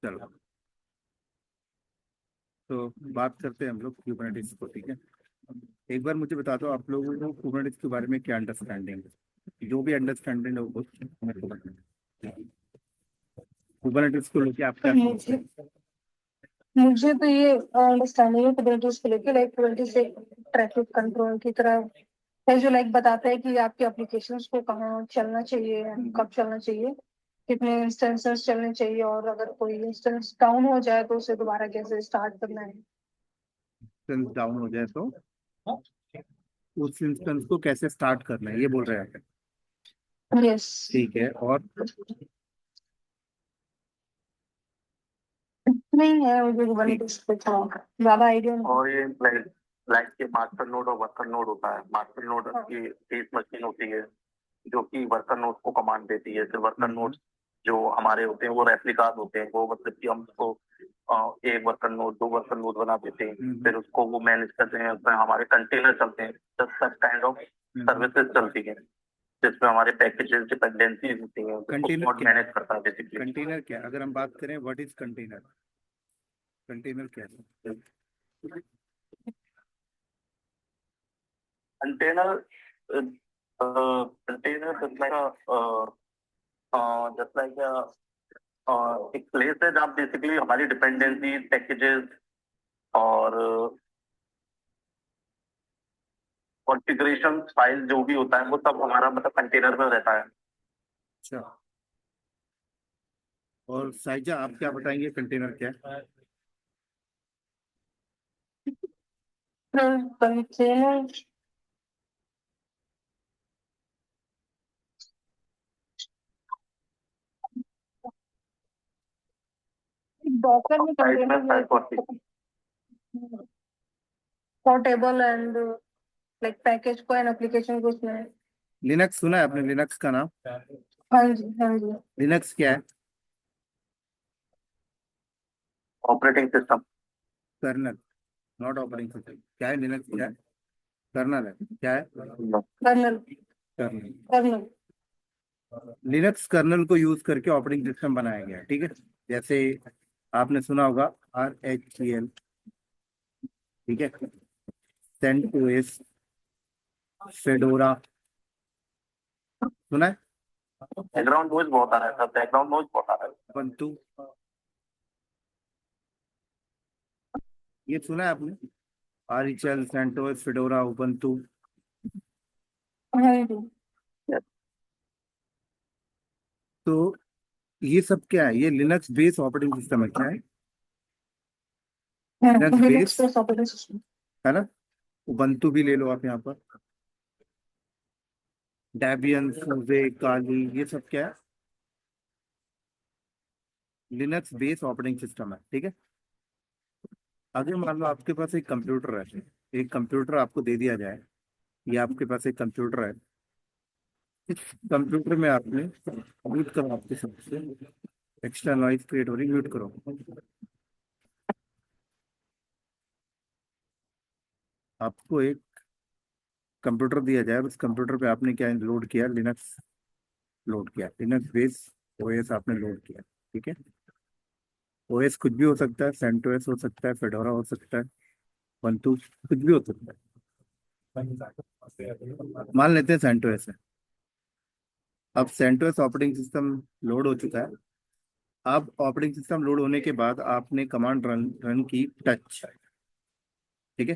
चलो, तो बात करते हैं हम लोग कुबरनेटिस को। ठीक है, एक बार मुझे बता दो आप लोगों को कुबरनेटिस के बारे में क्या अंडरस्टैंडिंग है, जो भी अंडरस्टैंडिंग है वो मेरे को बताना। कुबरनेटिस को लेके आप क्या सोचते मुझे हैं? मुझे तो ये अंडरस्टैंडिंग है कुबरनेटिस को लेके, लाइक कुबरनेटिस एक ट्रैफिक कंट्रोल की तरह है, जो लाइक बताता है कि आपके एप्लीकेशंस को कहाँ चलना चाहिए, कब चलना चाहिए, कितने इंस्टेंसेस चलने चाहिए, और अगर कोई इंस्टेंस डाउन हो जाए तो उसे दोबारा कैसे स्टार्ट करना है। इंस्टेंस डाउन हो जाए तो उस इंस्टेंस को कैसे स्टार्ट करना है, ये बोल रहे हैं। यस। ठीक है, और नहीं है मुझे कुबरनेटिस पे ज्यादा आइडिया नहीं। और ये लाइक लाइक के मास्टर नोड और वर्कर नोड होता है। मास्टर नोड हाँ। की एक मशीन होती है जो कि वर्कर नोड को कमांड देती है। फिर वर्कर नोड जो हमारे होते हैं वो रेप्लिकास होते हैं। वो मतलब कि हम उसको एक वर्कर नोड, दो वर्कर नोड बना देते हैं। फिर उसको वो मैनेज करते हैं। उसमें हमारे कंटेनर चलते हैं। सब काइंड ऑफ सर्विसेज चलती हैं जिसमें हमारे पैकेजेस डिपेंडेंसीज होती हैं जिसको कंटेनर पॉड क्या? मैनेज करता है बेसिकली। कंटेनर क्या, अगर हम बात करें व्हाट इज कंटेनर, कंटेनर क्या है? कंटेनर कंटेनर जस्ट लाइक एक प्लेस है जहाँ बेसिकली हमारी डिपेंडेंसी पैकेजेस और कॉन्फ़िगरेशन फाइल जो भी होता है वो सब हमारा मतलब कंटेनर में रहता है। अच्छा, और साइजा आप क्या बताएंगे कंटेनर क्या है? कंटेनर डॉकर में साइड में container side copy. Portable and like package को एंड एप्लीकेशन को उसमें। लिनक्स सुना है आपने, लिनक्स का नाम? हाँ जी, हाँ जी। लिनक्स क्या है? Operating system. Kernel, not operating system. क्या है लिनक्स, क्या है? कर्नल है, क्या है? Kernel. Kernel. Kernel. Linux kernel को यूज करके ऑपरेटिंग सिस्टम बनाया गया है। ठीक है, जैसे आपने सुना होगा RHEL। ठीक है, CentOS, फेडोरा, सुना है? बैकग्राउंड नॉइज बहुत आ रहा है। बैकग्राउंड नॉइज बहुत आ रहा है। ubuntu, ये सुना है आपने? RHEL, CentOS, fedora, ubuntu। हाँ जी। तो ये सब क्या है? ये लिनक्स बेस ऑपरेटिंग सिस्टम है। क्या है? हाँ, Linux Linux base, based operating system. है ना? ubuntu भी ले लो आप यहाँ पर। डेबियन, सूजे, काली, ये सब क्या है? लिनक्स बेस ऑपरेटिंग सिस्टम है। ठीक है, अगर मान लो आपके पास एक कंप्यूटर है, एक कंप्यूटर आपको दे दिया जाए, या आपके पास एक कंप्यूटर है, इस कंप्यूटर में आपने म्यूट करो, आपके सबसे एक्स्ट्रा नॉइज क्रिएट हो रही, म्यूट करो। आपको एक कंप्यूटर दिया जाए, उस कंप्यूटर पे आपने क्या लोड किया? लिनक्स लोड किया, लिनक्स बेस ओएस आपने लोड किया। ठीक है, ओएस कुछ भी हो सकता है, सेंटोस हो सकता है, फेडोरा हो सकता है, बंटू, कुछ भी हो सकता है। मान लेते हैं सेंटोस है। अब सेंटोस ऑपरेटिंग सिस्टम लोड हो चुका है। अब ऑपरेटिंग सिस्टम लोड होने के बाद आपने कमांड रन रन की, टच। ठीक है,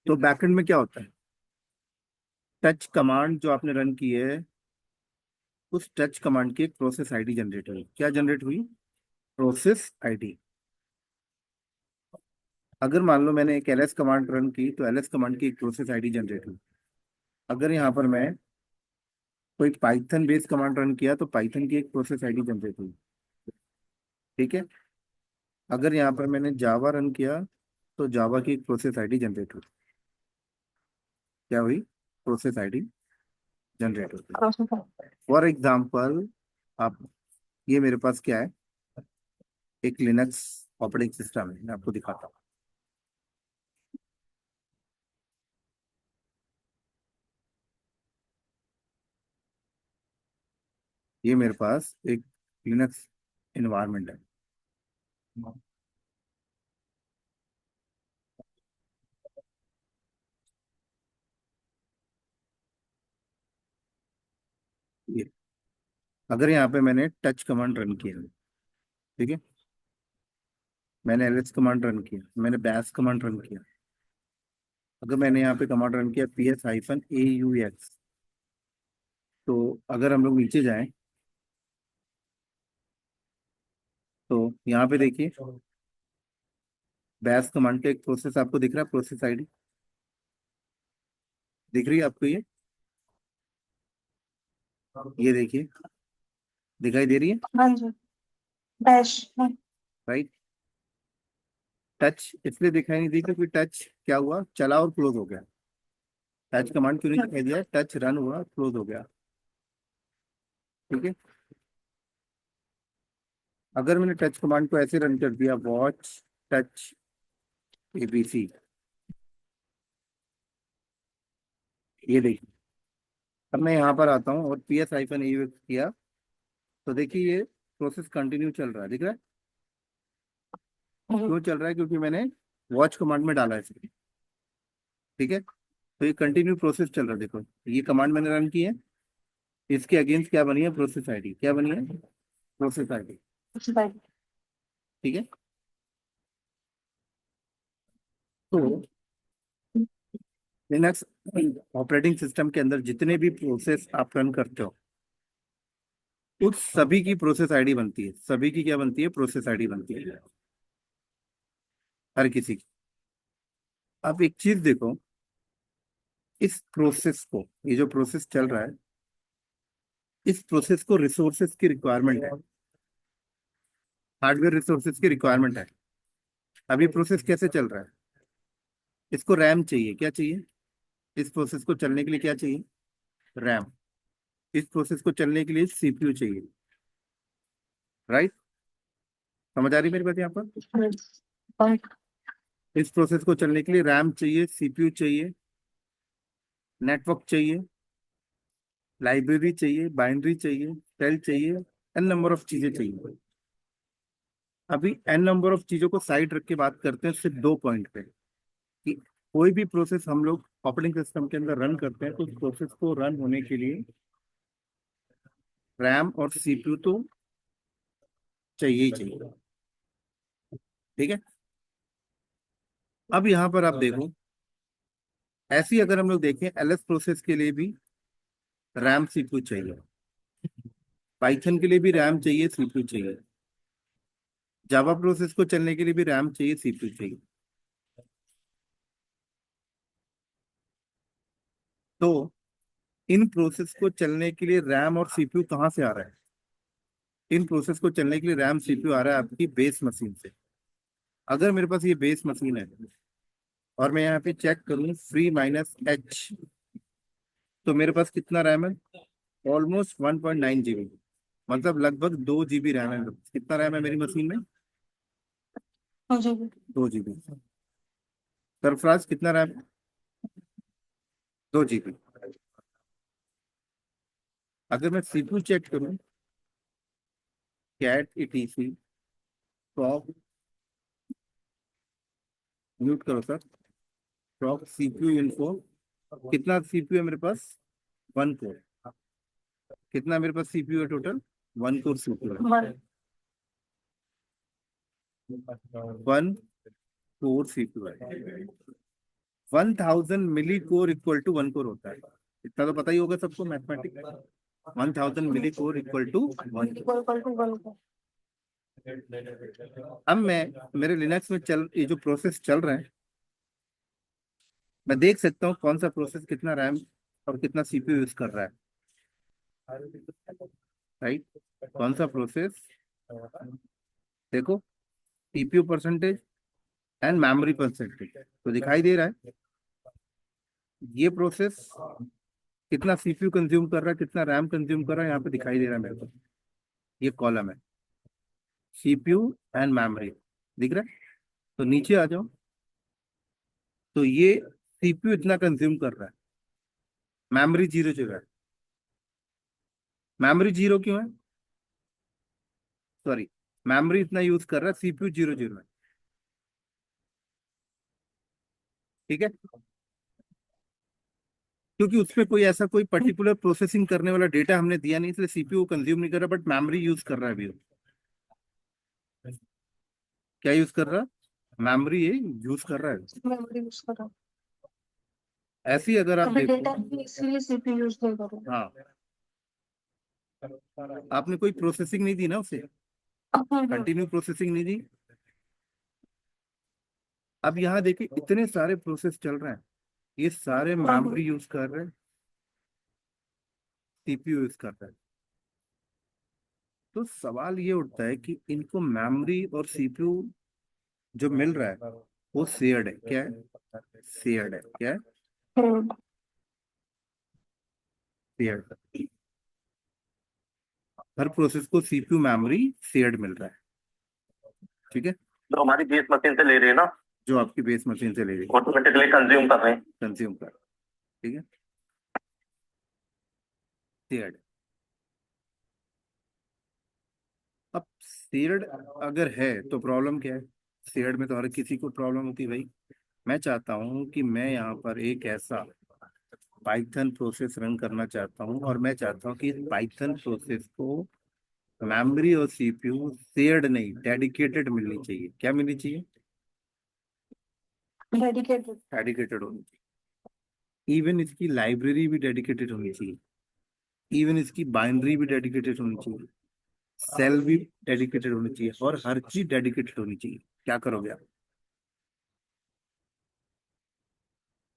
तो बैकएंड में क्या होता है? टच कमांड जो आपने रन की है, उस टच कमांड की एक प्रोसेस आईडी जनरेट हुई। क्या जनरेट हुई? Process ID. अगर मान लो मैंने एक एलएस कमांड रन की, तो एलएस कमांड की एक प्रोसेस आईडी जनरेट हुई। अगर यहाँ पर मैं कोई पाइथन बेस्ड कमांड रन किया, तो पाइथन की एक प्रोसेस आईडी जनरेट हुई। ठीक है, अगर यहाँ पर मैंने जावा रन किया, तो जावा की एक प्रोसेस आईडी जनरेट हुई। क्या हुई? प्रोसेस आईडी जनरेट होती है। फॉर एग्जाम्पल, आप, ये मेरे पास क्या है? एक लिनक्स ऑपरेटिंग सिस्टम है, मैं आपको दिखाता हूँ। ये मेरे पास एक लिनक्स इन्वायरमेंट है। ये अगर यहाँ पे मैंने टच कमांड रन किया, ठीक है, मैंने एलएस कमांड रन किया, मैंने बैश कमांड रन किया, अगर मैंने यहाँ पे कमांड रन किया PS-AUX, तो अगर हम लोग नीचे जाएं तो यहाँ पे देखिए बैश कमांड का एक प्रोसेस आपको दिख रहा है, प्रोसेस आईडी दिख रही है आपको, ये देखिए दिखाई दे रही है, हाँ जी, डैश। राइट। टच इसलिए दिखाई नहीं दी क्योंकि टच क्या हुआ, चला और क्लोज हो गया। टच कमांड क्यों नहीं दिखाई दिया, टच रन हुआ, क्लोज हो गया, ठीक है। अगर मैंने टच कमांड को ऐसे रन कर दिया, वॉच टच ABC, ये देखिए, अब मैं यहाँ पर आता हूँ और PS-AUX किया, तो देखिए ये प्रोसेस कंटिन्यू चल रहा है, दिख रहा है क्यों चल रहा है, क्योंकि मैंने वॉच कमांड में डाला है इसे, ठीक है। तो ये कंटिन्यू प्रोसेस चल रहा है, देखो ये कमांड मैंने रन की है, इसके अगेंस्ट क्या बनी है, प्रोसेस आईडी, क्या बनी है, प्रोसेस आईडी, ठीक है। तो लिनक्स ऑपरेटिंग सिस्टम के अंदर जितने भी प्रोसेस आप रन करते हो, उस सभी की प्रोसेस आईडी बनती है, सभी की क्या बनती है, प्रोसेस आईडी बनती है, हर किसी की। अब एक चीज देखो, इस प्रोसेस को, ये जो प्रोसेस चल रहा है, इस प्रोसेस को रिसोर्सेज की रिक्वायरमेंट है, हार्डवेयर रिसोर्सेज की रिक्वायरमेंट है। अब ये प्रोसेस कैसे चल रहा है, इसको रैम चाहिए, क्या चाहिए, इस प्रोसेस को चलने के लिए क्या चाहिए, रैम। इस प्रोसेस को चलने के लिए CPU चाहिए, राइट। समझ आ रही मेरी बात यहाँ पर, इस प्रोसेस को चलने के लिए रैम चाहिए, CPU चाहिए, नेटवर्क चाहिए, लाइब्रेरी चाहिए, बाइनरी चाहिए, शेल चाहिए, एन नंबर ऑफ चीजें चाहिए। अभी एन नंबर ऑफ चीजों को साइड रख के बात करते हैं सिर्फ 2 पॉइंट पे, कि कोई भी प्रोसेस हम लोग ऑपरेटिंग सिस्टम के अंदर रन करते हैं, तो उस प्रोसेस को रन होने के लिए रैम और CPU तो चाहिए ही चाहिए, ठीक है। अब यहाँ पर आप देखो, ऐसी अगर हम लोग देखें LS प्रोसेस के लिए भी रैम CPU चाहिए, पाइथन के लिए भी रैम चाहिए, CPU चाहिए, जावा प्रोसेस को चलने के लिए भी रैम चाहिए, CPU चाहिए। तो इन प्रोसेस को चलने के लिए रैम और CPU कहाँ से आ रहा है, इन प्रोसेस को चलने के लिए रैम CPU आ रहा है आपकी बेस मशीन से। अगर मेरे पास ये बेस मशीन है और मैं यहाँ पे चेक करूँ free-h, तो मेरे पास कितना रैम है, ऑलमोस्ट 1.9 GB, मतलब लगभग 2 GB रैम है। कितना रैम है मेरी मशीन में, मुझे 2 GB। सरफराज कितना रैम, 2 GB। अगर मैं CPU चेक करूँ, कैट ETC प्रॉक, म्यूट करो सर, प्रॉक CPU इन्फो, कितना CPU है मेरे पास, 1 कोर। कितना मेरे पास CPU है टोटल, 1 कोर CPU है, 1 कोर CPU है। 1000 milli core equal to 1 core होता है, इतना तो पता ही होगा सबको mathematics. 1000 milli core equal to 1। अब मैं मेरे लिनक्स में चल, ये जो प्रोसेस चल रहे हैं, मैं देख सकता हूँ कौन सा प्रोसेस कितना रैम और कितना CPU यूज कर रहा है, राइट। कौन सा प्रोसेस, देखो CPU percentage and memory percentage, तो दिखाई दे रहा है ये प्रोसेस कितना CPU कंज्यूम कर रहा है, कितना रैम कंज्यूम कर रहा है, यहाँ पे दिखाई दे रहा है मेरे को, ये कॉलम है CPU एंड मेमोरी, दिख रहा है। तो नीचे आ जाओ, तो ये CPU इतना कंज्यूम कर रहा है, मेमोरी 0 जगह है। मेमोरी 0 क्यों है, सॉरी, मेमोरी इतना यूज कर रहा है, सीपीयू 0 0 है। ठीक है, क्योंकि उसमें कोई ऐसा कोई पर्टिकुलर प्रोसेसिंग करने वाला डेटा हमने दिया नहीं, इसलिए सीपीयू कंज्यूम नहीं कर रहा, बट मेमोरी यूज कर रहा है अभी वो। क्या यूज कर रहा है? मेमोरी ये यूज कर रहा है। मेमोरी यूज कर रहा हूँ। ऐसे ही अगर आप अभी देखो, डेटा भी इसलिए सीपीयू यूज नहीं कर रहा हाँ, आपने कोई प्रोसेसिंग नहीं दी ना उसे, हूँ। कंटिन्यू प्रोसेसिंग नहीं दी। अब यहाँ देखिए इतने सारे प्रोसेस चल रहे हैं, ये सारे मेमोरी यूज कर रहे हैं, सीपीयू यूज कर रहे हैं। तो सवाल ये उठता है कि इनको मेमोरी और सीपीयू जो मिल रहा है वो शेयर्ड है। क्या है? शेयर्ड है। क्या है? हम्म। शेयर्ड। हर प्रोसेस को सीपीयू मेमोरी शेयर्ड मिल रहा है। ठीक है, जो हमारी बेस मशीन से ले रही है ना, जो आपकी बेस मशीन से ले रही है, ऑटोमेटिकली कंज्यूम कर रहे हैं। कंज्यूम कर। ठीक है, शेयर्ड। अब शेयर्ड अगर है तो प्रॉब्लम क्या है? शेयर्ड में तो हर किसी को प्रॉब्लम होती है भाई। मैं चाहता हूं कि मैं यहाँ पर एक ऐसा पाइथन प्रोसेस रन करना चाहता हूँ, और मैं चाहता हूँ कि इस पाइथन प्रोसेस को मेमोरी और सीपीयू शेयर्ड नहीं, डेडिकेटेड मिलनी चाहिए। क्या मिलनी चाहिए? डेडिकेटेड। डेडिकेटेड होनी चाहिए। इवन इसकी लाइब्रेरी भी डेडिकेटेड होनी चाहिए, इवन इसकी बाइनरी भी डेडिकेटेड होनी चाहिए, सेल भी डेडिकेटेड होनी चाहिए, और हर चीज डेडिकेटेड होनी चाहिए। क्या करोगे आप?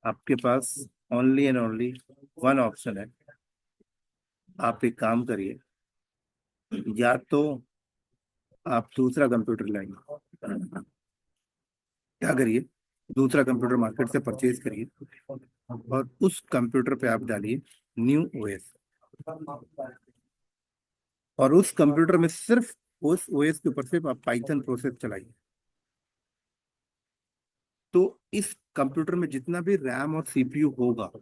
आपके पास only and only one option है। आप एक काम करिए, या तो आप दूसरा कंप्यूटर लाइए। क्या करिए? दूसरा कंप्यूटर मार्केट से परचेज करिए, और उस कंप्यूटर पे आप डालिए न्यू ओएस, और उस कंप्यूटर में सिर्फ उस ओएस के ऊपर सिर्फ आप पाइथन प्रोसेस चलाइए। तो इस कंप्यूटर में जितना भी रैम और सीपीयू होगा वो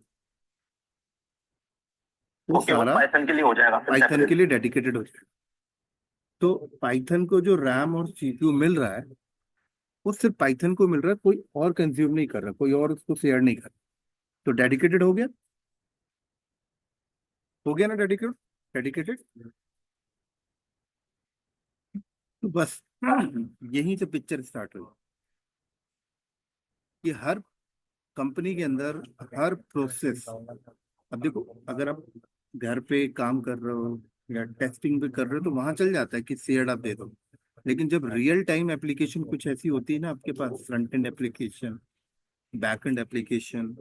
ओके, वो सारा पाइथन के लिए हो जाएगा फिर पाइथन separate। के लिए डेडिकेटेड हो जाएगा। तो पाइथन को जो रैम और सीपीयू मिल रहा है वो सिर्फ पाइथन को मिल रहा है, कोई और कंज्यूम नहीं कर रहा, कोई और उसको शेयर नहीं कर रहा। तो डेडिकेटेड हो गया। हो गया ना डेडिकेटेड? डेडिकेटेड। तो बस यहीं से पिक्चर स्टार्ट हुई कि हर कंपनी के अंदर हर प्रोसेस। अब देखो, अगर आप घर पे काम कर रहे हो या टेस्टिंग भी कर रहे हो तो वहां चल जाता है कि शेयर्ड आप दे दो। लेकिन जब रियल टाइम एप्लीकेशन कुछ ऐसी होती है ना आपके पास, front end application, back end application,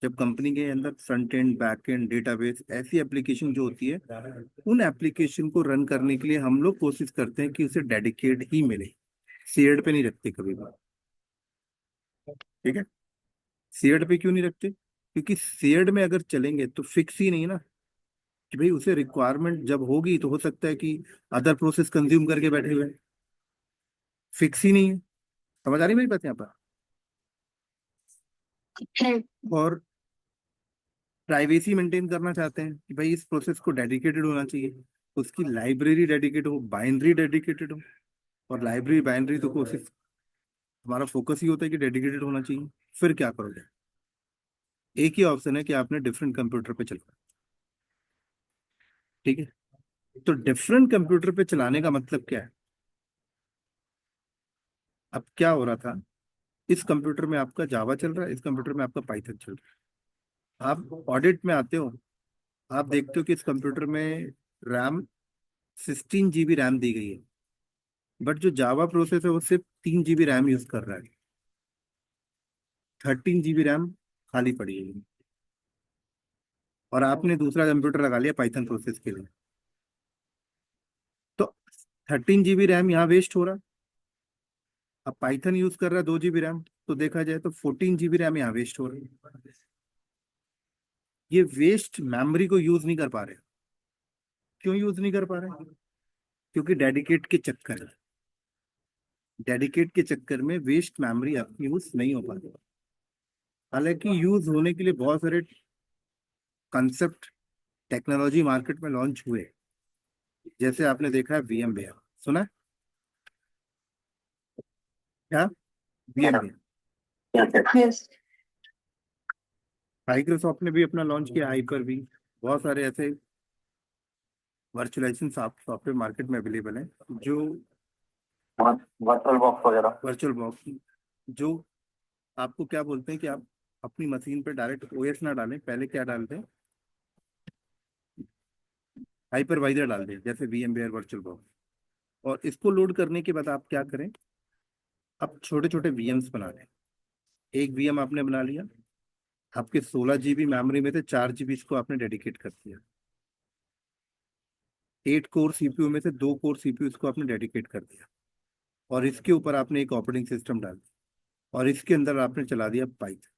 जब कंपनी के अंदर front end back end database ऐसी एप्लीकेशन जो होती है, उन एप्लीकेशन को रन करने के लिए हम लोग कोशिश करते हैं कि उसे डेडिकेट ही मिले, शेयर्ड पे नहीं रखते कभी भी। ठीक है, शेयर्ड पे क्यों नहीं रखते? क्योंकि शेयर्ड में अगर चलेंगे तो फिक्स ही नहीं ना, कि भाई उसे रिक्वायरमेंट जब होगी तो हो सकता है कि अदर प्रोसेस कंज्यूम करके बैठे हुए हैं। फिक्स ही नहीं है। समझ आ रही मेरी बात यहाँ पर? और प्राइवेसी मेंटेन करना चाहते हैं कि भाई इस प्रोसेस को डेडिकेटेड होना चाहिए, उसकी लाइब्रेरी डेडिकेट हो, बाइनरी डेडिकेटेड हो। और लाइब्रेरी बाइनरी तो कोशिश, हमारा फोकस ही होता है कि डेडिकेटेड होना चाहिए। फिर क्या करोगे? एक ही ऑप्शन है कि आपने डिफरेंट कंप्यूटर पे चलाना। ठीक है, तो डिफरेंट कंप्यूटर पे चलाने का मतलब क्या है? अब क्या हो रहा था, इस कंप्यूटर में आपका जावा चल रहा है, इस कंप्यूटर में आपका पाइथन चल रहा है। आप ऑडिट में आते हो, आप देखते हो कि इस कंप्यूटर में रैम 16 GB रैम दी गई है, बट जो जावा प्रोसेस है वो सिर्फ 3 GB रैम यूज कर रहा है, 13 GB रैम खाली पड़ी है। और आपने दूसरा कंप्यूटर लगा लिया पाइथन प्रोसेस के लिए, तो 13 GB रैम यहाँ वेस्ट हो रहा। अब पाइथन यूज कर रहा है 2 GB रैम, तो देखा जाए तो 14 GB रैम यहाँ वेस्ट हो रही है। ये वेस्ट मेमोरी को यूज नहीं कर पा रहे। क्यों यूज नहीं कर पा रहे? क्योंकि डेडिकेट के चक्कर है, डेडिकेट के चक्कर में वेस्ट मेमोरी आपकी यूज नहीं हो पा रही। हालांकि यूज होने के लिए बहुत सारे कंसेप्ट, टेक्नोलॉजी मार्केट में लॉन्च हुए। जैसे आपने देखा है वीएम वेयर, सुना है? क्या VMware। यस। माइक्रोसॉफ्ट ने भी अपना लॉन्च किया हाइपर भी। बहुत सारे ऐसे वर्चुअलाइजेशन सॉफ्टवेयर मार्केट में अवेलेबल है जो वर्चुअल बॉक्स वगैरह। वर्चुअल बॉक्स जो आपको क्या बोलते हैं कि आप अपनी मशीन पे डायरेक्ट ओएस ना डालें, पहले क्या डालते हैं, हाइपरवाइजर डाल दें जैसे VMware वर्चुअल बॉक्स। और इसको लोड करने के बाद आप क्या करें, आप छोटे छोटे VMs बना लें। एक VM आपने बना लिया, आपके 16 GB मेमोरी में से 4 GB इसको आपने डेडिकेट कर दिया। 8 कोर CPU में से 2 कोर CPU इसको आपने डेडिकेट कर दिया। और इसके ऊपर आपने एक ऑपरेटिंग सिस्टम डाल दिया और इसके अंदर आपने चला दिया पाइथन।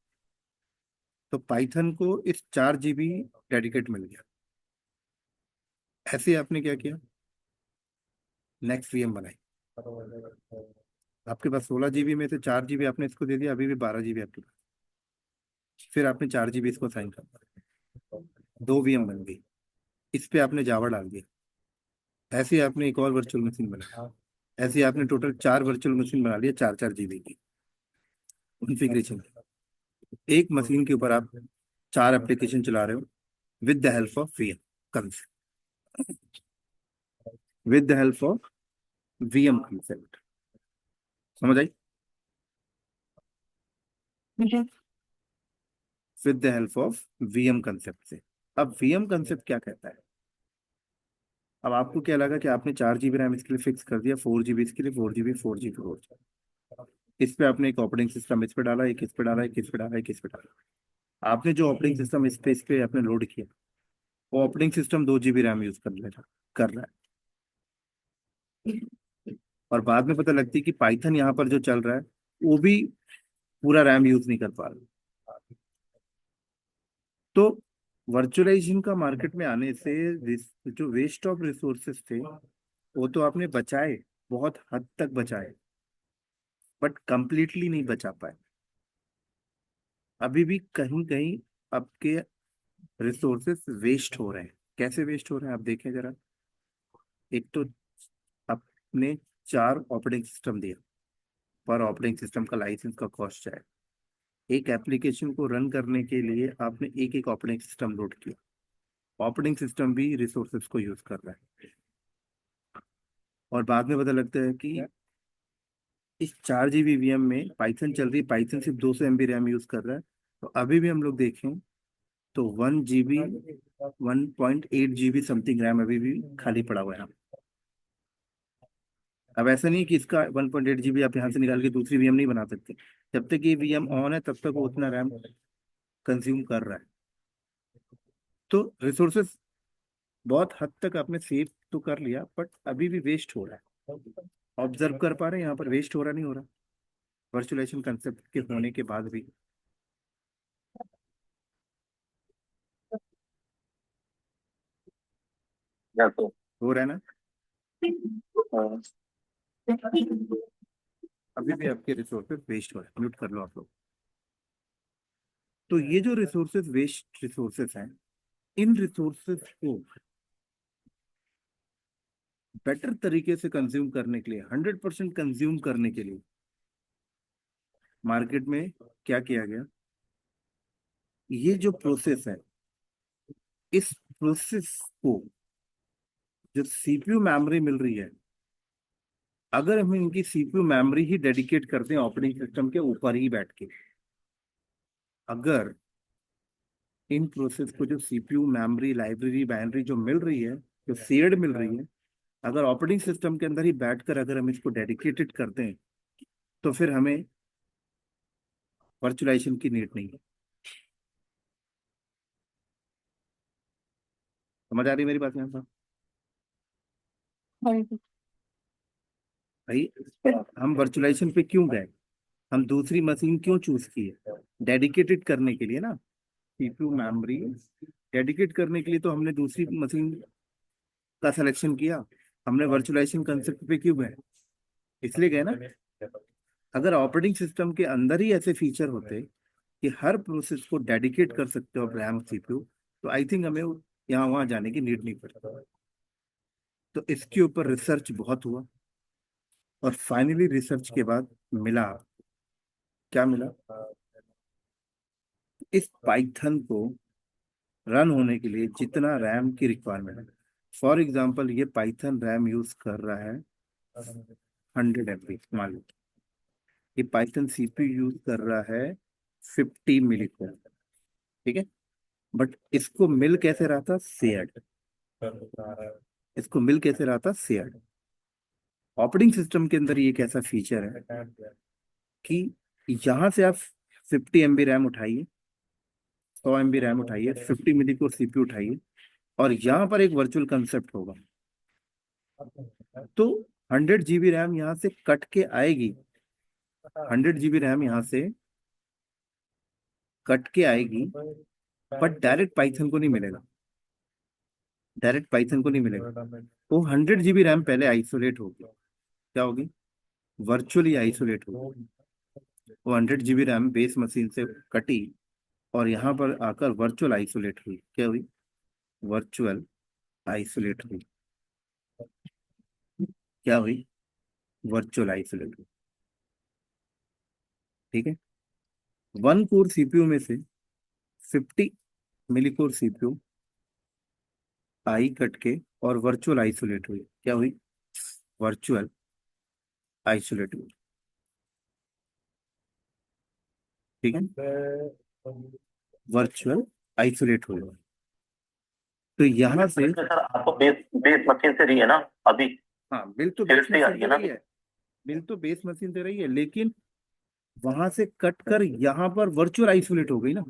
तो पाइथन को इस 4 GB डेडिकेट मिल गया। ऐसे आपने क्या किया, नेक्स्ट VM बनाई। आपके पास 16 GB में से 4 GB आपने इसको दे दिया, अभी भी 12 GB आपके पास। फिर आपने 4 GB इसको साइन कर दिया, 2 VM बन गई। इस पे आपने जावा डाल दिया। ऐसे ही आपने एक और वर्चुअल मशीन बनाई। ऐसे ही आपने टोटल 4 वर्चुअल मशीन बना लिया 4 4 GB की कॉन्फ़िगरेशन। एक मशीन के ऊपर आप 4 एप्लीकेशन चला रहे हो with the help of VM concept, with the help of VM concept. समझ आई? With the help of VM concept से। अब VM कंसेप्ट क्या कहता है? अब आपको क्या लगा कि आपने 4 GB रैम इसके लिए फिक्स कर दिया, 4 GB इसके लिए, 4 GB 4 GB 4 GB। इस पे आपने एक ऑपरेटिंग सिस्टम इस पे डाला, एक इस पे डाला, एक इस पे डाला, एक इस पे डाला। आपने जो ऑपरेटिंग सिस्टम इस पे आपने लोड किया, वो operating system 2 GB RAM use कर रहा है। और बाद में पता लगती है कि पाइथन यहाँ पर जो चल रहा है वो भी पूरा रैम यूज नहीं कर पा रहा। तो वर्चुअलाइजेशन का मार्केट में आने से जो वेस्ट ऑफ रिसोर्सेस थे वो तो आपने बचाए, बहुत हद तक बचाए, बट कंप्लीटली नहीं बचा पाए। अभी भी कहीं कहीं आपके रिसोर्सेस वेस्ट हो रहे हैं। कैसे वेस्ट हो रहे हैं आप देखें जरा। एक तो आपने 4 ऑपरेटिंग सिस्टम दिया, पर ऑपरेटिंग सिस्टम का लाइसेंस का कॉस्ट है। एक एप्लीकेशन को रन करने के लिए आपने एक एक ऑपरेटिंग सिस्टम लोड किया। ऑपरेटिंग सिस्टम भी रिसोर्सेज को यूज कर रहा है। और बाद में पता लगता है कि इस 4 GB VM में पाइथन चल रही है, पाइथन सिर्फ 200 MB रैम यूज कर रहा है। तो अभी भी हम लोग देखें तो 1 GB 1.8 GB समथिंग रैम अभी भी खाली पड़ा हुआ है। अब ऐसा नहीं कि इसका 1.8 GB आप यहाँ से निकाल के दूसरी VM नहीं बना सकते। जब तक ये VM ऑन है तब तक वो उतना रैम कंज्यूम कर रहा है। तो रिसोर्सेस बहुत हद तक आपने सेव तो कर लिया, बट अभी भी वेस्ट हो रहा है। ऑब्जर्व कर पा रहे हैं यहाँ पर वेस्ट हो रहा नहीं हो रहा, वर्चुअलाइजेशन कंसेप्ट के होने के बाद भी। जैसे हो रहा है ना? अभी भी आपके रिसोर्सेज वेस्ट हो रहे हैं। म्यूट कर लो आप लोग। तो ये जो रिसोर्सेज वेस्ट रिसोर्सेज हैं, इन रिसोर्सेज को बेटर तरीके से कंज्यूम करने के लिए, 100% कंज्यूम करने के लिए मार्केट में क्या किया गया, ये जो प्रोसेस है, इस प्रोसेस को जो CPU मेमोरी मिल रही है, अगर हम इनकी CPU मेमोरी ही डेडिकेट करते हैं ऑपरेटिंग सिस्टम के ऊपर ही बैठ के, अगर इन प्रोसेस को जो CPU मेमोरी लाइब्रेरी बाइनरी जो मिल रही है, जो शेयर्ड मिल रही है, अगर ऑपरेटिंग सिस्टम के अंदर ही बैठकर अगर हम इसको डेडिकेटेड करते हैं, तो फिर हमें वर्चुअलाइजेशन की नीड नहीं है। समझ आ रही है मेरी बात यहाँ पर? भाई हम वर्चुअलाइजेशन पे क्यों गए, हम दूसरी मशीन क्यों चूज की है? डेडिकेटेड करने के लिए ना, CPU मेमोरी डेडिकेट करने के लिए तो हमने दूसरी मशीन का सिलेक्शन किया। हमने वर्चुअलाइजेशन कंसेप्ट पे क्यों गए? इसलिए गए ना। अगर ऑपरेटिंग सिस्टम के अंदर ही ऐसे फीचर होते कि हर प्रोसेस को डेडिकेट कर सकते हो रैम CPU, तो आई थिंक हमें यहाँ वहां जाने की नीड नहीं पड़ती। तो इसके ऊपर रिसर्च बहुत हुआ, और फाइनली रिसर्च के बाद मिला, क्या मिला, इस पाइथन को रन होने के लिए जितना रैम की रिक्वायरमेंट है, फॉर एग्जांपल ये पाइथन रैम यूज कर रहा है 100 MB, मान लो ये पाइथन सीपीयू यूज कर रहा है 50 मिली कोर, ठीक है। बट इसको मिल कैसे रहा था, शेयर्ड। इसको मिल कैसे रहा था, शेयर्ड। ऑपरेटिंग सिस्टम के अंदर ये एक ऐसा फीचर है कि यहाँ से आप 50 MB रैम उठाइए, 100 MB रैम उठाइए, 50 मिली कोर सीपीयू उठाइए, और यहाँ पर एक वर्चुअल कंसेप्ट होगा, तो 100 GB रैम यहाँ से कट के आएगी, 100 GB रैम यहाँ से कट के आएगी, बट डायरेक्ट पाइथन को नहीं मिलेगा, डायरेक्ट पाइथन को नहीं मिलेगा। वो 100 GB रैम पहले आइसोलेट होगी, क्या होगी, वर्चुअली आइसोलेट होगी। वो 100 GB रैम बेस मशीन से कटी और यहाँ पर आकर वर्चुअल आइसोलेट हुई, क्या हुई, वर्चुअल आइसोलेट हुई, क्या हुई, वर्चुअल आइसोलेट हुई, ठीक है। 1 कोर सीपीयू में से 50 मिली कोर सीपीयू आई कट के और वर्चुअल आइसोलेट हुई, क्या हुई, वर्चुअल आइसोलेट हुई, ठीक है, वर्चुअल आइसोलेट हुई। तो यहाँ से, सर आपको बेस बेस मशीन से रही है ना अभी, हाँ बिल तो फिर बेस से आ मशीन रही है से ना रही है, बिल तो बेस मशीन से रही है, लेकिन वहां से कट कर यहाँ पर वर्चुअल आइसोलेट हो गई ना,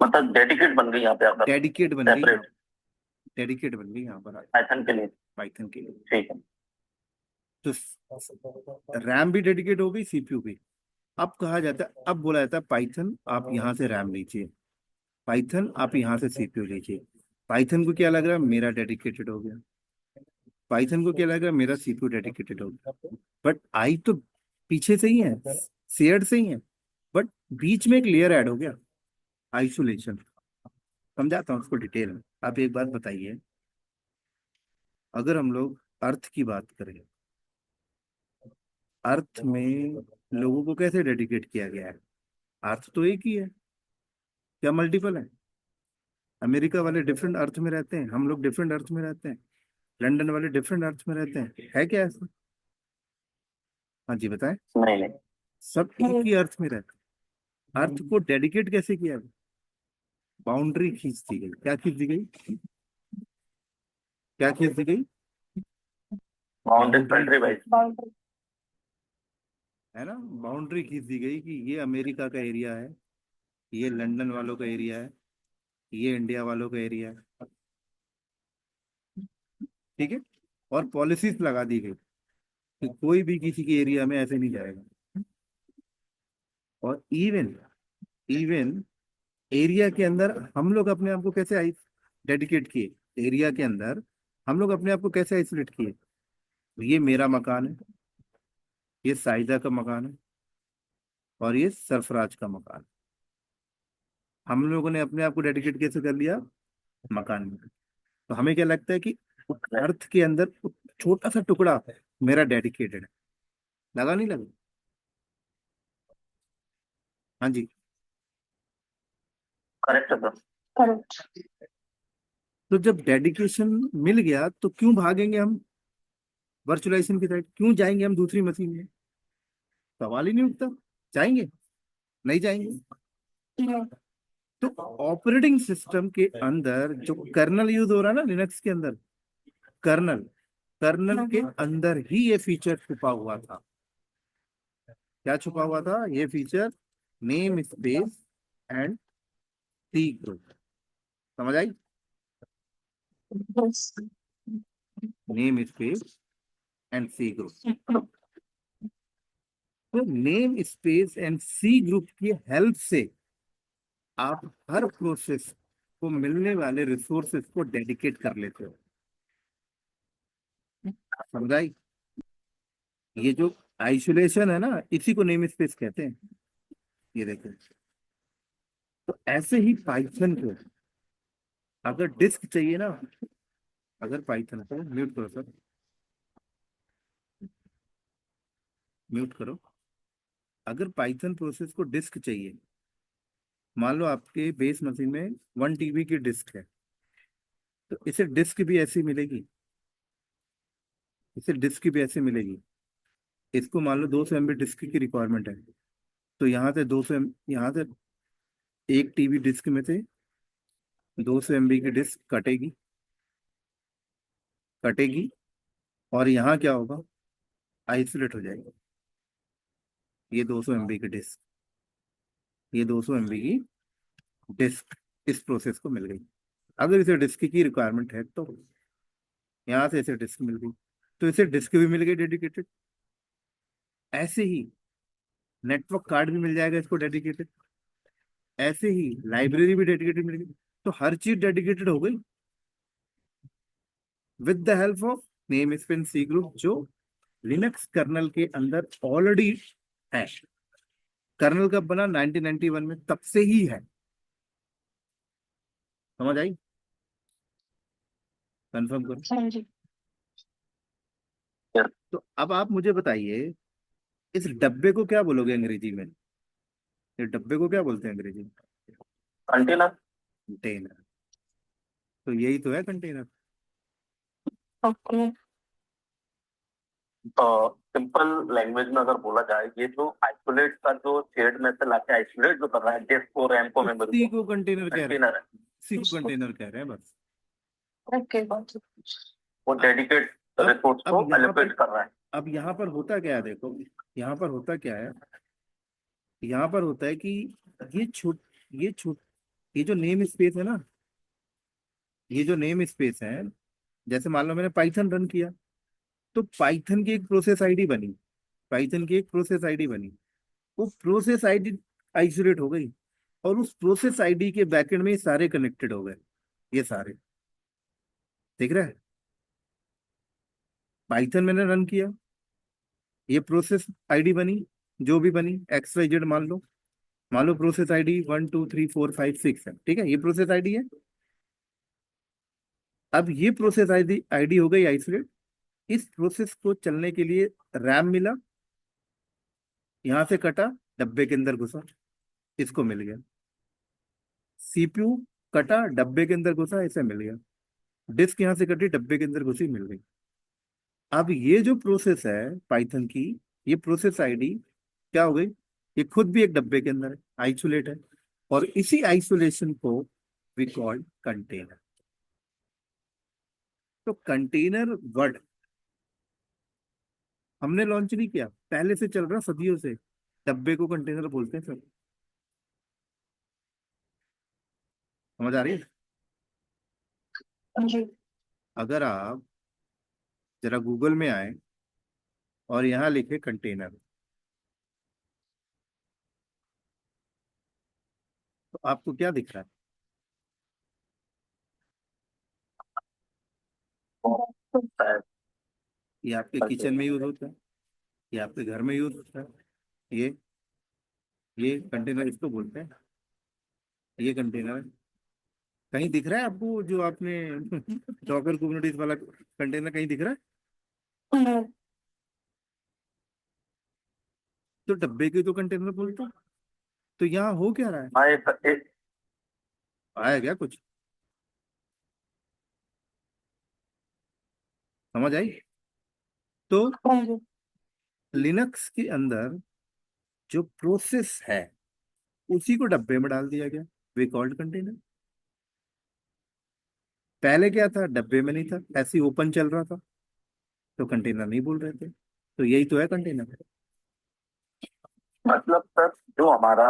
मतलब डेडिकेट बन गई यहाँ पे आकर, डेडिकेट बन गई, सेपरेट डेडिकेट बन गई यहाँ पर पाइथन के लिए। पाइथन के लिए। ठीक है। तो रैम भी डेडिकेट हो गई, सीपीयू भी। अब कहा जाता है, अब बोला जाता है पाइथन आप यहाँ से रैम लीजिए, पाइथन आप यहाँ से सीपीयू लीजिए। पाइथन को क्या लग रहा है, मेरा डेडिकेटेड हो गया, पाइथन को क्या लग रहा है, मेरा सीपीयू डेडिकेटेड हो गया, बट आई तो पीछे से ही है, शेयर्ड से ही है, बट बीच में एक लेयर ऐड हो गया, आइसोलेशन। समझाता हूँ उसको डिटेल में। आप एक बात बताइए, अगर हम लोग अर्थ की बात करें, अर्थ में लोगों को कैसे डेडिकेट किया गया है, अर्थ तो एक ही है, क्या मल्टीपल है, अमेरिका वाले डिफरेंट अर्थ में रहते हैं, हम लोग डिफरेंट अर्थ में रहते हैं, लंदन वाले डिफरेंट अर्थ में रहते हैं, है क्या ऐसा, हाँ जी बताएं। नहीं नहीं, सब एक ही अर्थ में रहते हैं, अर्थ को डेडिकेट कैसे किया गया, बाउंड्री खींच दी गई, क्या खींच दी गई, क्या खींच दी गई, boundary boundary, country wise. Boundary. है ना, बाउंड्री खींच दी गई कि ये अमेरिका का एरिया है, ये लंदन वालों का एरिया है, ये इंडिया वालों का एरिया है, ठीक है। और पॉलिसीज लगा दी गई कि कोई भी किसी के एरिया में ऐसे नहीं जाएगा। और इवन इवन एरिया के अंदर हम लोग अपने आप को कैसे डेडिकेट किए, एरिया के अंदर हम लोग अपने आप को कैसे आइसोलेट किए, ये मेरा मकान है, ये साइदा का मकान है, और ये सरफराज का मकान है। हम लोगों ने अपने आप को डेडिकेट कैसे कर लिया, मकान में। तो हमें क्या लगता है कि अर्थ के अंदर छोटा सा टुकड़ा मेरा डेडिकेटेड है, लगा नहीं लगा, हाँ जी। करेक्ट है सर। करेक्ट। तो जब डेडिकेशन मिल गया तो क्यों भागेंगे हम वर्चुअलाइजेशन की साइड, क्यों जाएंगे हम दूसरी मशीन में, सवाल ही नहीं उठता, जाएंगे, नहीं जाएंगे। तो ऑपरेटिंग सिस्टम के अंदर जो कर्नल यूज हो रहा है ना, लिनक्स के अंदर, कर्नल, कर्नल के अंदर ही ये फीचर छुपा हुआ था। क्या छुपा हुआ था, ये feature, name space and C group, समझ आई, yes. Name space and C group. तो name space and C group की हेल्प से आप हर प्रोसेस को मिलने वाले रिसोर्सेस को डेडिकेट कर लेते हो, समझाई। ये जो आइसोलेशन है ना, इसी को नेम स्पेस कहते हैं, ये देखो। तो ऐसे ही पाइथन को अगर डिस्क चाहिए ना, अगर पाइथन को म्यूट करो सर, म्यूट करो। अगर पाइथन प्रोसेस को डिस्क चाहिए, मान लो आपके बेस मशीन में 1 TB की डिस्क है, तो इसे डिस्क भी ऐसी मिलेगी, इसे डिस्क भी ऐसे मिलेगी। इसको मान लो 200 MB डिस्क की रिक्वायरमेंट है, तो यहाँ से 200 यहाँ से 1 TB डिस्क में से 200 MB की डिस्क कटेगी, कटेगी, और यहाँ क्या होगा, आइसोलेट हो जाएगा। ये 200 MB की डिस्क, ये 200 MB की डिस्क इस प्रोसेस को मिल गई। अगर इसे डिस्क की रिक्वायरमेंट है तो यहाँ से इसे डिस्क मिल गई, तो इसे डिस्क भी मिल गई डेडिकेटेड। ऐसे ही नेटवर्क कार्ड भी मिल जाएगा इसको डेडिकेटेड, ऐसे ही लाइब्रेरी भी डेडिकेटेड मिल गई। तो हर चीज डेडिकेटेड हो गई with the help of name space C group, जो लिनक्स कर्नल के अंदर ऑलरेडी है। कर्नल कब बना? 1991 में, तब से ही है। समझ आई? कंफर्म करो। हाँ जी। तो अब आप मुझे बताइए, इस डब्बे को क्या बोलोगे अंग्रेजी में? ये डब्बे को क्या बोलते हैं अंग्रेजी में? कंटेनर। कंटेनर। तो यही तो है कंटेनर। ओके। सिंपल लैंग्वेज में अगर बोला जाए, ये जो आइसोलेट का जो शेड में से लाके आइसोलेट जो कर रहा है डिस्क को, रैम को, मेमोरी उसी को, को कंटेनर कह रहे हैं, कंटेनर है। उसी को कंटेनर कह रहे हैं बस। ओके, बात। वो डेडिकेट रिसोर्स अब को यहाँ एलोकेट पर कर रहा है। अब यहाँ पर होता क्या है, देखो यहाँ पर होता क्या है। यहाँ पर होता है कि ये छूट ये छूट ये जो नेम स्पेस है ना, ये जो नेम स्पेस है, जैसे मान लो मैंने पाइथन रन किया, तो पाइथन की एक प्रोसेस आईडी बनी, पाइथन की एक प्रोसेस आईडी बनी। वो प्रोसेस आईडी आइसोलेट हो गई, और उस प्रोसेस आईडी के बैकएंड में ये सारे कनेक्टेड हो गए, ये सारे। देख रहे हैं? पाइथन मैंने रन किया, ये प्रोसेस आईडी बनी, जो भी बनी XYZ मान लो प्रोसेस आईडी 1 2 3 4 5 6 है, ठीक है, ये प्रोसेस आईडी है। अब ये प्रोसेस आईडी हो गई आइसोलेट। इस प्रोसेस को चलने के लिए रैम मिला, यहां से कटा, डब्बे के अंदर घुसा, इसको मिल गया। CPU कटा, डब्बे के अंदर घुसा, इसे मिल गया। डिस्क यहां से कटी, डब्बे के अंदर घुसी, मिल गई। अब ये जो प्रोसेस है पाइथन की, ये प्रोसेस आईडी क्या हो गई, ये खुद भी एक डब्बे के अंदर है, आइसोलेट है, और इसी आइसोलेशन को वी कॉल कंटेनर। तो कंटेनर वर्ड हमने लॉन्च नहीं किया, पहले से चल रहा सदियों से। डब्बे को कंटेनर बोलते हैं सब। समझ आ रही है? हाँ जी। अगर आप जरा गूगल में आए और यहाँ लिखे कंटेनर, तो आपको क्या दिख रहा है? ये आपके किचन में यूज होता है, ये आपके घर में यूज होता है। ये ये कंटेनर इसको बोलते हैं, ये कंटेनर है। कहीं दिख रहा है आपको जो आपने डॉकर कुबरटीज वाला कंटेनर कहीं दिख रहा है? हम्म, तो डब्बे के तो कंटेनर बोलते हैं। तो यहाँ हो क्या रहा है? हाँ, एक आया क्या कुछ? समझ आई? तो हाँ जी। लिनक्स के अंदर जो प्रोसेस है, उसी को डब्बे में डाल दिया गया, वी कॉल्ड कंटेनर। पहले क्या था, डब्बे में नहीं था, ऐसे ही ओपन चल रहा था, तो कंटेनर नहीं बोल रहे थे। तो यही तो है कंटेनर। मतलब सर, जो हमारा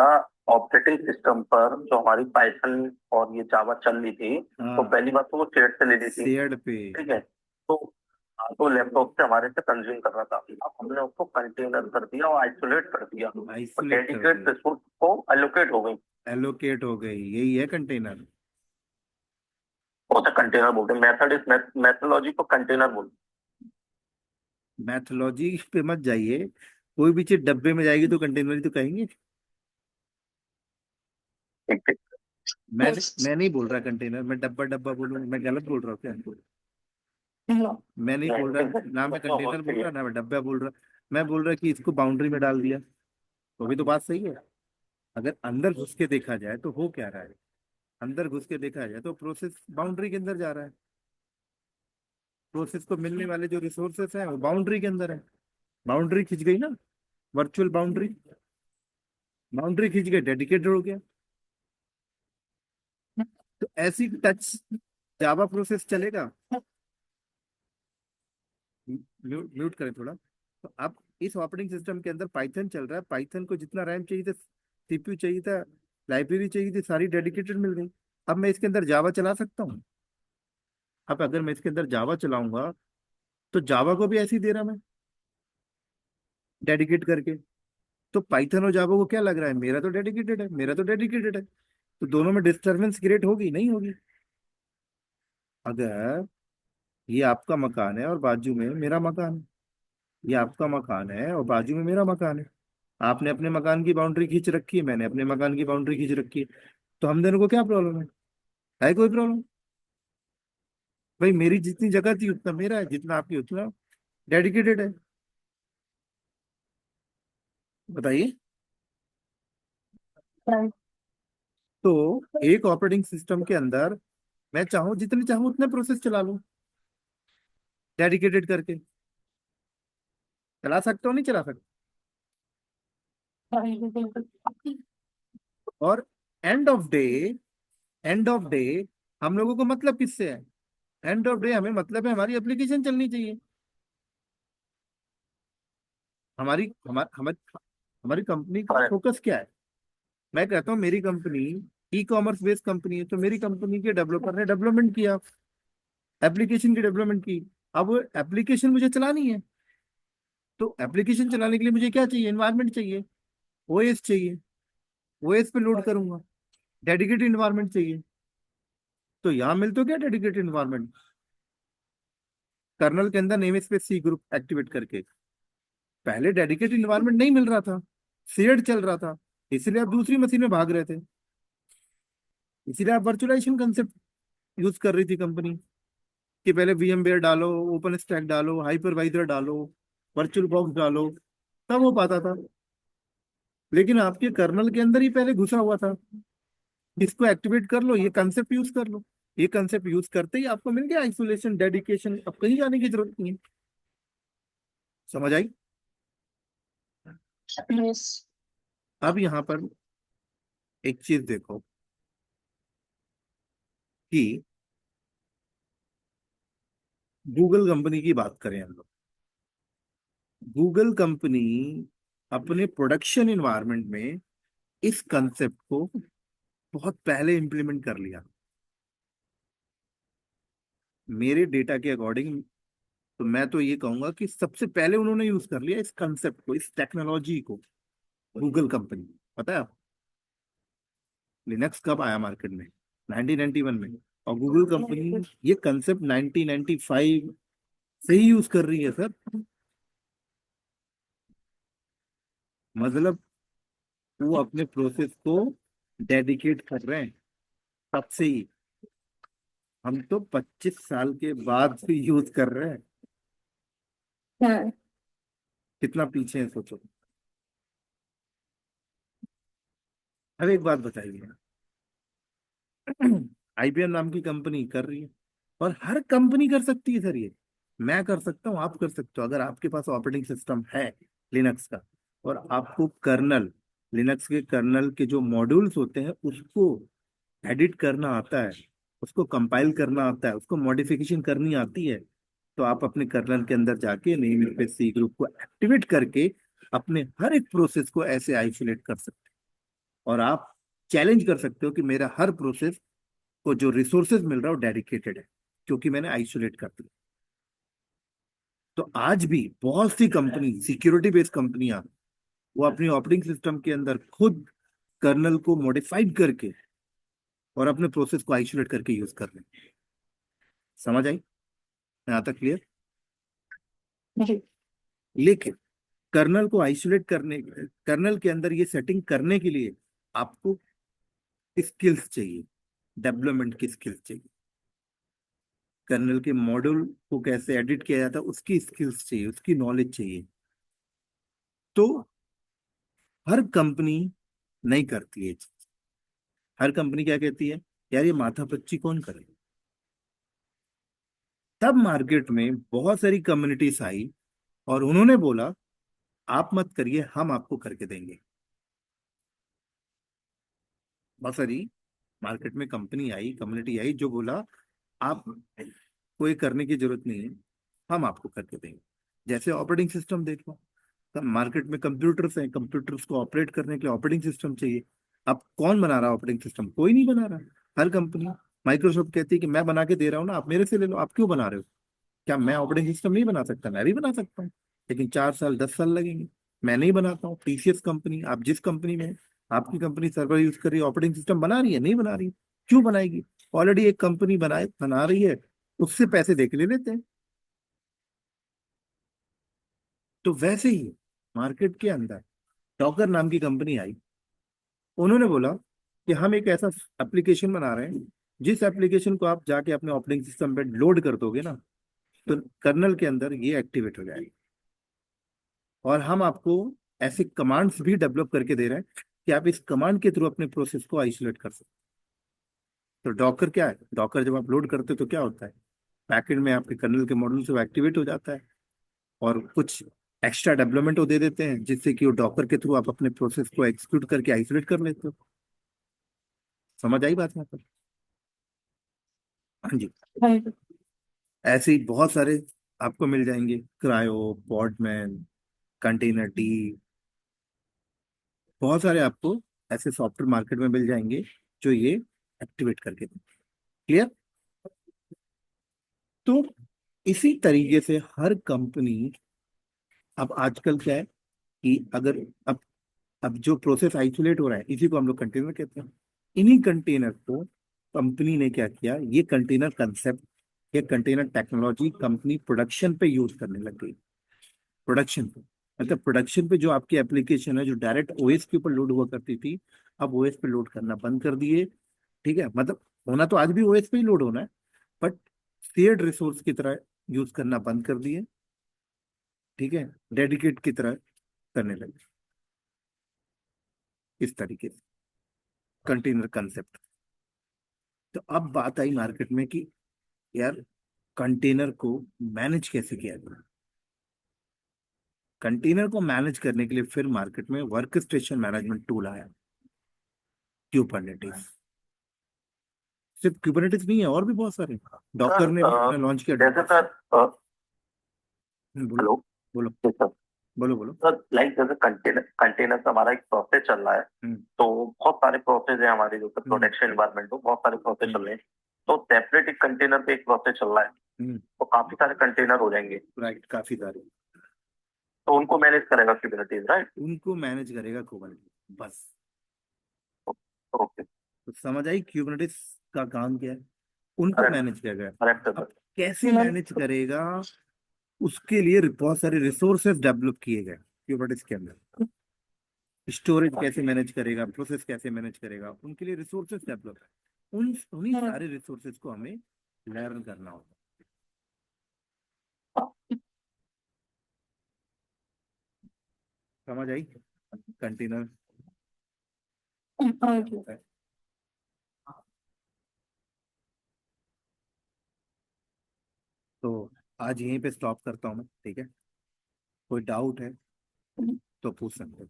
ऑपरेटिंग सिस्टम पर जो हमारी पाइथन और ये जावा चल रही थी, तो हाँ, पहली बात तो वो शेड से ले ली थी, शेयर्ड पे। ठीक है। तो तो लैपटॉप से हमारे से कंज्यूम कर रहा था। अब हमने उसको कंटेनर कर दिया और आइसोलेट कर दिया, तो आइसोलेट कर डेडिकेट दिया, रिसोर्स को एलोकेट हो गई। एलोकेट हो गई, यही है कंटेनर। उसे कंटेनर बोलते हैं। मेथड इस मेथोलॉजी को कंटेनर बोलते मैथोलॉजी पे मत जाइए, कोई भी चीज डब्बे में जाएगी तो कंटेनर ही तो कहेंगे। हैं, ठीक है। मैं नहीं बोल रहा कंटेनर, मैं डब्बा डब्बा बोलूँ, मैं गलत बोल रहा हूँ क्या? नो। मैं नहीं बोल ठीक रहा है, ना, मैं तो कंटेनर बोल ठीक है। रहा ना मैं डब्बा बोल रहा। मैं बोल रहा कि इसको बाउंड्री में डाल दिया, तो भी तो बात सही है। अगर अंदर घुस के देखा जाए तो हो क्या रहा है, अंदर घुस के देखा जाए तो प्रोसेस बाउंड्री के अंदर जा रहा है। प्रोसेस को मिलने वाले जो रिसोर्सेस हैं वो बाउंड्री के अंदर है। बाउंड्री खिंच गई ना, वर्चुअल बाउंड्री, बाउंड्री खिंच गई, डेडिकेटेड हो गया। तो ऐसी टच जावा प्रोसेस चलेगा। म्यूट म्यूट करें थोड़ा। तो अब इस ऑपरेटिंग सिस्टम के अंदर पाइथन चल रहा है, पाइथन को जितना रैम चाहिए था, सीपीयू चाहिए था, लाइब्रेरी चाहिए थी, सारी डेडिकेटेड मिल गई। अब मैं इसके अंदर जावा चला सकता हूँ। अब अगर मैं इसके अंदर जावा चलाऊंगा तो जावा को भी ऐसे ही दे रहा मैं, डेडिकेट करके। तो पाइथन और जावा को क्या लग रहा है, मेरा तो डेडिकेटेड है, मेरा तो डेडिकेटेड है। तो दोनों में डिस्टरबेंस क्रिएट होगी नहीं होगी? अगर ये आपका मकान है और बाजू में मेरा मकान है, ये आपका मकान है और बाजू में मेरा मकान है, आपने अपने मकान की बाउंड्री खींच रखी है, मैंने अपने मकान की बाउंड्री खींच रखी है, तो हम दोनों को क्या प्रॉब्लम है कोई प्रॉब्लम? भाई मेरी जितनी जगह थी उतना मेरा है, जितना आपकी उतना डेडिकेटेड है। बताइए। राइट। तो एक ऑपरेटिंग सिस्टम के अंदर मैं चाहूँ जितने चाहूँ उतने प्रोसेस चला लूँ, डेडिकेटेड करके चला सकता हूँ, नहीं चला सकता? राइट, बिल्कुल। और end of day, end of day हम लोगों को मतलब किससे है? एंड ऑफ डे हमें मतलब है हमारी एप्लीकेशन चलनी चाहिए। हमारी हमारी हमारी कंपनी का करेक्ट। फोकस क्या है? मैं कहता हूँ मेरी company e commerce based company है, तो मेरी कंपनी के डेवलपर ने डेवलपमेंट किया, एप्लीकेशन की डेवलपमेंट की। अब वो एप्लीकेशन मुझे चलानी है, तो एप्लीकेशन चलाने के लिए मुझे क्या चाहिए? एनवायरनमेंट चाहिए, ओएस चाहिए, ओएस पे लोड करूंगा। डेडिकेटेड एनवायरनमेंट चाहिए, तो यहाँ मिल तो क्या डेडिकेटेड एनवायरनमेंट, कर्नल के अंदर name space C group activate करके। पहले डेडिकेटेड एनवायरनमेंट नहीं मिल रहा था, शेयर्ड चल रहा था, इसलिए आप दूसरी मशीन में भाग रहे थे। इसीलिए आप वर्चुअलाइजेशन कंसेप्ट यूज कर रही थी कंपनी, कि पहले VMware डालो, ओपन स्टैक डालो, हाइपरवाइजर डालो, वर्चुअल बॉक्स डालो, तब हो पाता था। लेकिन आपके कर्नल के अंदर ही पहले घुसा हुआ था, इसको एक्टिवेट कर लो, ये कंसेप्ट यूज कर लो। ये कंसेप्ट यूज करते ही आपको मिल गया आइसोलेशन, डेडिकेशन, अब कहीं जाने की जरूरत नहीं है। समझ आई? यस। अब यहाँ पर एक चीज देखो कि गूगल कंपनी की बात करें हम लोग। गूगल कंपनी अपने प्रोडक्शन इन्वायरमेंट में इस कंसेप्ट को बहुत पहले इंप्लीमेंट कर लिया। मेरे डेटा के अकॉर्डिंग तो मैं तो ये कहूंगा कि सबसे पहले उन्होंने यूज कर लिया इस कंसेप्ट को, इस टेक्नोलॉजी को, गूगल कंपनी। पता है आप लिनक्स कब आया मार्केट में? 1991 में। और गूगल कंपनी ये कंसेप्ट 1995 से ही यूज कर रही है सर। मतलब वो अपने प्रोसेस को डेडिकेट कर रहे हैं तब से ही। हम तो 25 साल के बाद भी यूज कर रहे हैं। हाँ। कितना पीछे है सोचो। अब एक बात बताइए, IBM नाम की कंपनी कर रही है, और हर कंपनी कर सकती है सर ये। मैं कर सकता हूँ, आप कर सकते हो, अगर आपके पास ऑपरेटिंग सिस्टम है लिनक्स का, और आपको कर्नल, लिनक्स के कर्नल के जो मॉड्यूल्स होते हैं उसको एडिट करना आता है, उसको कंपाइल करना आता है, उसको मॉडिफिकेशन करनी आती है, तो आप अपने कर्नल के अंदर जाके नेम स्पेस सी ग्रुप को एक्टिवेट करके अपने हर एक प्रोसेस को ऐसे आइसोलेट कर सकते हो। और आप चैलेंज कर सकते हो कि मेरा हर प्रोसेस को जो रिसोर्सेज मिल रहा है वो डेडिकेटेड है, क्योंकि मैंने आइसोलेट कर दिया। तो आज भी बहुत सी कंपनी, सिक्योरिटी बेस्ड कंपनियां, वो अपनी ऑपरेटिंग सिस्टम के अंदर खुद कर्नल को मॉडिफाइड करके और अपने प्रोसेस को आइसोलेट करके यूज कर रहे हैं। समझ आई यहाँ तक? क्लियर? जी। लेकिन कर्नल को आइसोलेट करने, कर्नल के अंदर ये सेटिंग करने के लिए आपको स्किल्स चाहिए, डेवलपमेंट की स्किल्स चाहिए। कर्नल के मॉड्यूल को कैसे एडिट किया जाता है उसकी स्किल्स चाहिए, उसकी नॉलेज चाहिए। तो हर कंपनी नहीं करती है चीज। हर कंपनी क्या कहती है, यार ये माथापच्ची कौन करे। तब मार्केट में बहुत सारी कम्युनिटीज आई और उन्होंने बोला आप मत करिए, हम आपको करके देंगे। बहुत सारी मार्केट में कंपनी आई, कम्युनिटी आई जो बोला आप कोई करने की जरूरत नहीं है, हम आपको करके देंगे। जैसे ऑपरेटिंग सिस्टम देख लो, मार्केट में कंप्यूटर्स हैं, कंप्यूटर्स को ऑपरेट करने के लिए ऑपरेटिंग सिस्टम चाहिए। अब कौन बना रहा है ऑपरेटिंग सिस्टम? कोई नहीं बना रहा। हर कंपनी, माइक्रोसॉफ्ट कहती है कि मैं बना के दे रहा हूँ ना, आप मेरे से ले लो, आप क्यों बना रहे हो? क्या मैं ऑपरेटिंग सिस्टम नहीं बना सकता? मैं भी बना सकता हूँ, लेकिन 4 साल 10 साल लगेंगे। मैं नहीं बनाता हूँ। टीसीएस कंपनी, आप जिस कंपनी में हैं, आपकी कंपनी सर्वर यूज कर रही है, ऑपरेटिंग सिस्टम बना रही है? नहीं बना रही। क्यों बनाएगी? ऑलरेडी एक कंपनी बना रही है, उससे पैसे दे के ले लेते हैं। तो वैसे ही मार्केट के अंदर डॉकर नाम की कंपनी आई। उन्होंने बोला कि हम एक ऐसा एप्लीकेशन बना रहे हैं, जिस एप्लीकेशन को आप जाके अपने ऑपरेटिंग सिस्टम पे लोड कर दोगे ना, तो कर्नल के अंदर ये एक्टिवेट हो जाएगा। और हम आपको ऐसे कमांड्स भी डेवलप करके दे रहे हैं कि आप इस कमांड के थ्रू अपने प्रोसेस को आइसोलेट कर सकते। तो डॉकर क्या है? डॉकर जब आप लोड करते हो तो क्या होता है, बैकएंड में आपके कर्नल के मॉड्यूल से वो एक्टिवेट हो जाता है और कुछ एक्स्ट्रा डेवलपमेंट वो दे देते हैं, जिससे कि वो डॉकर के थ्रू आप अपने प्रोसेस को एक्सिक्यूट करके आइसोलेट कर लेते हो। समझ आई बात यहाँ पर? हाँ जी। हाँ जी। ऐसे ही बहुत सारे आपको मिल जाएंगे, क्रायो, पॉडमैन, कंटेनर डी, बहुत सारे आपको ऐसे सॉफ्टवेयर मार्केट में मिल जाएंगे जो ये एक्टिवेट करके दें। क्लियर? तो इसी तरीके से हर कंपनी, अब आजकल क्या है कि अगर अब जो प्रोसेस आइसोलेट हो रहा है, इसी को हम लोग कंटेनर कहते हैं। इन्हीं कंटेनर को कंपनी ने क्या किया, ये कंटेनर कंसेप्ट, ये कंटेनर टेक्नोलॉजी कंपनी प्रोडक्शन पे यूज करने लग गई। प्रोडक्शन पे, मतलब प्रोडक्शन पे जो आपकी एप्लीकेशन है जो डायरेक्ट ओएस के ऊपर लोड हुआ करती थी, अब ओएस पे लोड करना बंद कर दिए। ठीक है, मतलब होना तो आज भी ओएस पे ही लोड होना है, बट शेयर्ड रिसोर्स की तरह यूज करना बंद कर दिए। ठीक है, डेडिकेट की तरह करने लगे। इस तरीके से कंटेनर कंसेप्ट। तो अब बात आई मार्केट में कि यार कंटेनर को मैनेज कैसे किया जाए। कंटेनर को मैनेज करने के लिए फिर मार्केट में वर्क स्टेशन मैनेजमेंट टूल आया, क्यूबरनेटिस। सिर्फ क्यूबरनेटिस नहीं है, और भी बहुत सारे। डॉकर सर ने भी अपना लॉन्च किया। जैसे सर बोलो हेलो। बोलो जी सर। बोलो बोलो। सर लाइक जैसे कंटेनर कंटेनर से हमारा एक प्रोसेस चल रहा है, हम्म तो बहुत सारे प्रोसेस है हमारे जो हम्म प्रोडक्शन एनवायरनमेंट में बहुत सारे प्रोसेस चल रहे हैं। तो सेपरेट एक कंटेनर पे एक प्रोसेस चल रहा है, हम्म तो काफी सारे कंटेनर हो जाएंगे, राइट, काफी सारे। तो उनको मैनेज करेगा कुबरनेटिस, राइट? उनको मैनेज करेगा कुबरनेटिस, बस। ओके। तो समझ आई क्यूबरनेटिस का काम क्या है? उनको करेक्ट। मैनेज किया गया। करेक्ट अब सर। कैसे मैं मैनेज करेगा, उसके लिए बहुत सारे रिसोर्सेज डेवलप किए गए क्यूबरनेटिस के अंदर। स्टोरेज कैसे मैनेज करेगा, प्रोसेस कैसे मैनेज करेगा, उनके लिए रिसोर्सेज डेवलप है। उन्हीं सारे रिसोर्सेज को हमें लर्न करना होगा। समझ आई? कंटेनर हाँ जी। है। तो आज यहीं पे स्टॉप करता हूँ मैं, ठीक है? कोई डाउट है तो पूछ सकते हैं।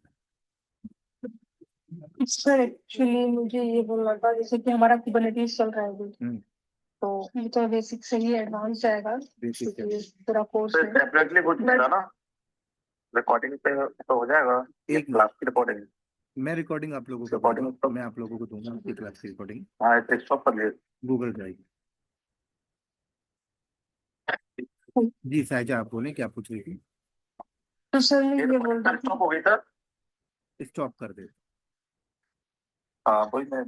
सर एक्चुअली मुझे ये बोलना था, जैसे कि हमारा कुबरनेटिस चल रहा है अभी, तो ये तो बेसिक से ही एडवांस जाएगा बेसिक क्योंकि ये पूरा कोर्स तो है। सेपरेटली कुछ बट ना रिकॉर्डिंग पे तो हो जाएगा, ये एक क्लास की रिकॉर्डिंग। मैं रिकॉर्डिंग आप लोगों को रिकॉर्डिंग दूंगा, तो मैं आप लोगों को दूंगा आपकी क्लास की रिकॉर्डिंग, हाँ स्टॉप कर लिए। Google drive. जी साहिजा, आप बोले क्या पूछ रही थी? तो सर मैं ये ये बोल रिकॉर्डिंग रही स्टॉप हो गई सर। थी स्टॉप कर दे। हाँ वही मैं